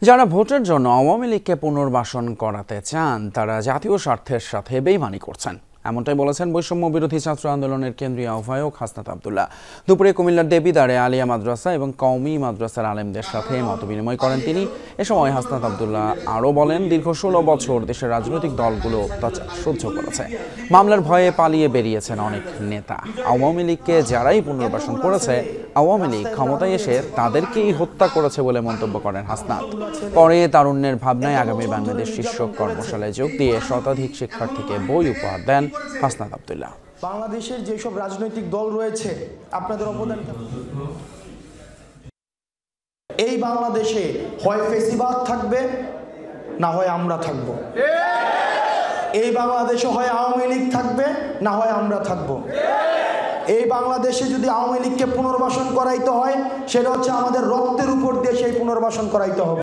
যারা ভোটের জন্য আওয়ামী লীগকে পুনর্বাসন করাতে চান তারা জাতীয় স্বার্থের সাথে বেইমানি করছেন, এমনটাই বলেছেন বৈষম্য বিরোধী ছাত্র আন্দোলনের কেন্দ্রীয় আহ্বায়ক হাসনাত আব্দুল্লাহ। দুপুরে কুমিল্লার দেবিদ্বারে আলিয়া মাদ্রাসা এবং কওমি মাদ্রাসার আলেমদের সাথে মতবিনিময় করেন তিনি। এ সময় হাসনাত আব্দুল্লাহ আরও বলেন, দীর্ঘ 16 বছর দেশের রাজনৈতিক দলগুলো অত্যাচার সহ্য করেছে, মামলার ভয়ে পালিয়ে বেরিয়েছেন অনেক নেতা। আওয়ামী লীগকে যারাই পুনর্বাসন করেছে, আওয়ামী লীগ ক্ষমতায় এসে তাদেরকেই হত্যা করেছে বলে মন্তব্য করেন হাসনাত। পরে তারুণ্যের ভাবনায় আগামী বাংলাদেশ শীর্ষক কর্মশালায় যোগ দিয়ে শতাধিক শিক্ষার্থীকে বই উপহার দেন হাসনাত আব্দুল্লাহ। বাংলাদেশের যেসব রাজনৈতিক দল রয়েছে, আপনাদের অবদান এই বাংলাদেশে হয় ফেসিবাদ থাকবে, না হয় আমরা থাকব। এই বাংলাদেশে হয় আওয়ামী লীগ থাকবে, না হয় আমরা থাকব। এই বাংলাদেশে যদি আওয়ামী লীগকে পুনর্বাসন করাইতে হয়, সেটা হচ্ছে আমাদের রক্তের উপর দিয়ে সেই পুনর্বাসন করাইতে হবে।